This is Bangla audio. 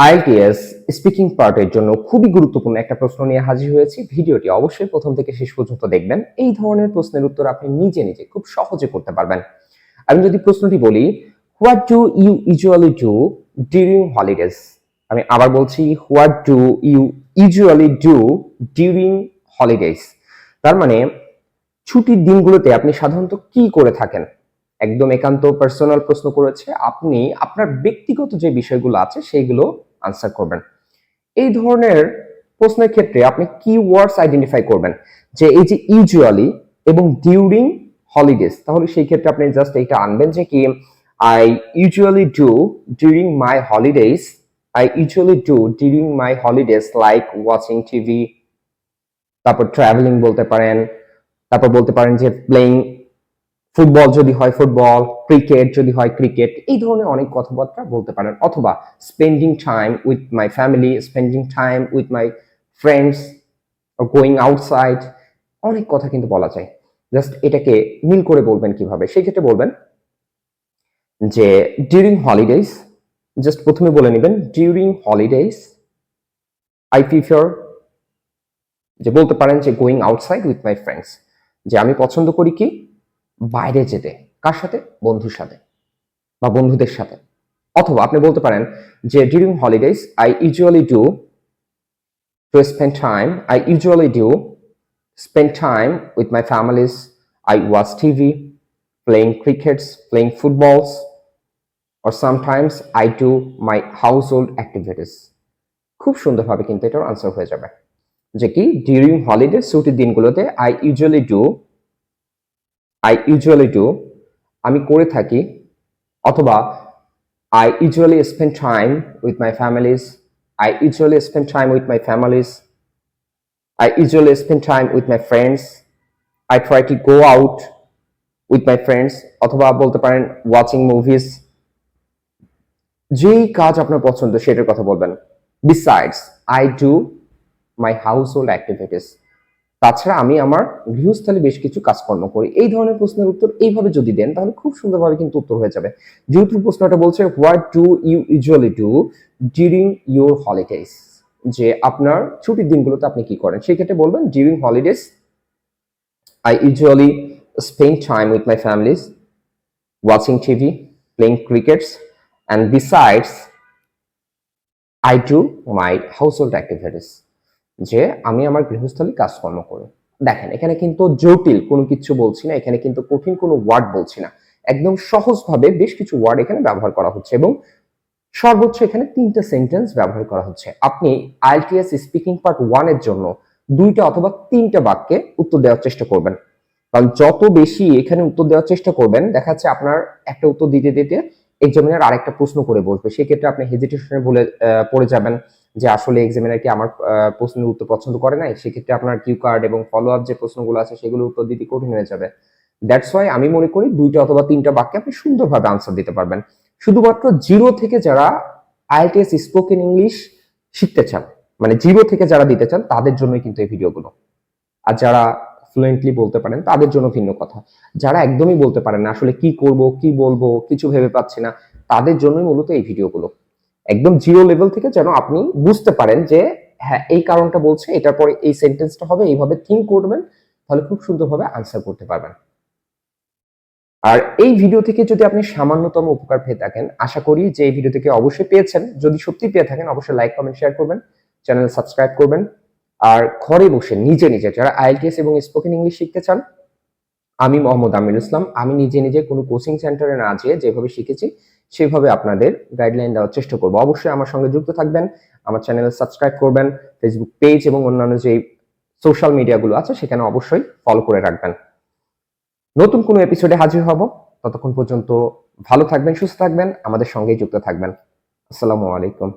আইএলটিএস স্পিকিং পার্টের জন্য খুবই গুরুত্বপূর্ণ একটা প্রশ্ন নিয়ে হাজির হয়েছি। ভিডিওটি অবশ্যই প্রথম থেকে শেষ পর্যন্ত দেখবেন। এই ধরনের প্রশ্নের উত্তর আপনি নিজে নিজে খুব সহজে করতে পারবেন। আমি যদি প্রশ্নটি বলি, what do you usually do during holidays? আমি আবার বলছি, what do you usually do during holidays? তার মানে ছুটির দিনগুলোতে আপনি সাধারণত কি করে থাকেন? একদম একান্ত পার্সোনাল প্রশ্ন করেছে। আপনি আপনার ব্যক্তিগত যে বিষয়গুলো আছে সেইগুলো আনসার করবেন। এই ধরনের প্রশ্নের ক্ষেত্রে আপনি কি ওয়ার্ডস আইডেন্টিফাই করবেন, যে এই যে ইউজুয়ালি এবং ডিউরিং হলিডেজ, তাহলে সেই ক্ষেত্রে আপনি জাস্ট এইটা আনবেন যে কি I usually do during my holidays, I usually do during my holidays like watching TV, তারপর ট্রাভেলিং বলতে পারেন, তারপর বলতে পারেন যে প্লেইং ফুটবল যদি হয় ফুটবল, ক্রিকেট যদি হয় ক্রিকেট, এই ধরনের অনেক কথাবার্তা বলতে পারেন। অথবা spending time with my family, spending time with my friends, going outside, অনেক কথা কিন্তু বলা যায়। জাস্ট এটাকে মিল করে বলবেন কিভাবে, সেই ক্ষেত্রে বলবেন যে ডিউরিং হলিডেজ, জাস্ট প্রথমে বলে নেবেন ডিউরিং হলিডেজ আই প্রিফার, যে বলতে পারেন যে going outside with my friends, যে আমি পছন্দ করি কি বাইরে যেতে। কার সাথে? বন্ধুর সাথে বা বন্ধুদের সাথে। অথবা আপনি বলতে পারেন যে during holidays I usually do to spend time, I usually do spend time with my families, I watch TV, playing crickets, playing footballs, or sometimes I do my household activities. খুব সুন্দরভাবে কিন্তু এটার আনসার হয়ে যাবে যে কি ডিউরিং হলিডে, ছুটির দিনগুলোতে আই ইউজুয়ালি ডু আমি করে থাকি, অথবা I usually spend time with my families, I usually spend time with my families, I usually spend time with my friends, I try to go out with my friends, অথবা বলতে পারেন ওয়াচিং মুভিজ। যেই কাজ আপনার পছন্দ সেটার কথা বলবেন। Besides, I do my household activities, তাছাড়া আমি আমার গৃহস্থালী বেশ কিছু কাজকর্ম করি। এই ধরনের প্রশ্নের উত্তর এইভাবে যদি দেন তাহলে খুব সুন্দরভাবে কিন্তু উত্তর হয়ে যাবে। যেহেতু প্রশ্নটা বলছে what do you usually do during your holidays, যে আপনার ছুটির দিনগুলোতে আপনি কি করেন, সেই ক্ষেত্রে বলবেন during holidays I usually spend time with my families, watching TV, playing crickets, and besides I do my household activities, যে আমি আমার গৃহস্থলী কাজকর্ম করি। দেখেন এখানে কিন্তু জটিল কোনো কিছু বলছি না, এখানে কিন্তু কঠিন কোনো ওয়ার্ড বলছি না, একদম সহজভাবে বেশ কিছু ওয়ার্ড এখানে ব্যবহার করা হচ্ছে এবং সর্বোচ্চ এখানে 3টা সেন্টেন্স ব্যবহার করা হচ্ছে। আপনি আইএলটিএস স্পিকিং পার্ট 1 এর জন্য 2টা অথবা 3টা বাক্যে উত্তর দেওয়ার চেষ্টা করবেন, কারণ যত বেশি এখানে উত্তর দেওয়ার চেষ্টা করবেন দেখা যাচ্ছে আপনার একটা উত্তর দিতে দিতে এক্সামিনার আরেকটা প্রশ্ন করে বসবে, সেক্ষেত্রে আপনি হেজিটেশনে পড়ে যাবেন যে আসলে এক্সামিনার কি আমার প্রশ্নের উত্তর পছন্দ করে নাই, সেক্ষেত্রে আপনার কিউ কার্ড এবং ফলো আপ যে প্রশ্নগুলো আছে সেগুলো উত্তর দিতে কঠিন হয়ে যাবে। দ্যাটস ওয়াই আমি মনে করি 2টা অথবা 3টা বাক্যে আপনি সুন্দরভাবে আনসার দিতে পারবেন। শুধুমাত্র জিরো থেকে যারা আইএলটিএস স্পোকেন ইংলিশ শিখতে চান, মানে জিরো থেকে যারা দিতে চান তাদের জন্যই কিন্তু এই ভিডিওগুলো। আর যারা ফ্লুয়েন্টলি বলতে পারেন তাদের জন্য ভিন্ন কথা। যারা একদমই বলতে পারেন না, আসলে কি করব কি বলবো কিছু ভেবে পাচ্ছি না, তাদের জন্যই মূলত এই ভিডিওগুলো। একদম জিরো লেভেল থেকে যেন আপনি বুঝতে পারেন যে হ্যাঁ এই কারণটা বলছে, এটার পরে এই সেন্টেন্সটা হবে, এইভাবে থিঙ্ক করবেন, তাহলে খুব সুন্দরভাবে আনসার করতে পারবেন। আর এই ভিডিও থেকে যদি আপনি সামান্যতম উপকার পেয়ে থাকেন, আশা করি যে এই ভিডিও থেকে অবশ্যই পেয়েছেন। যদি সত্যি পেয়ে থাকেন অবশ্যই লাইক কমেন্ট শেয়ার করবেন, চ্যানেল সাবস্ক্রাইব করবেন। আর ঘরে বসে নিজে নিজে যারা আইএলটিএস এবং স্পোকেন ইংলিশ শিখতে চান, আমি মোহাম্মদ আমিরুল ইসলাম, আমি নিজে নিজে কোনো কোচিং সেন্টারে না যেয়ে যেভাবে শিখেছি সেভাবে আপনাদের গাইডলাইন দেওয়ার চেষ্টা করব। অবশ্যই আমার সঙ্গে যুক্ত থাকবেন, আমার চ্যানেল সাবস্ক্রাইব করবেন, ফেসবুক পেজ এবং অন্যান্য যে সোশ্যাল মিডিয়াগুলো আছে সেখানে অবশ্যই ফলো করে রাখবেন। নতুন কোনো এপিসোডে হাজির হব, ততক্ষণ পর্যন্ত ভালো থাকবেন, সুস্থ থাকবেন, আমাদের সঙ্গেই যুক্ত থাকবেন। আসসালামু আলাইকুম।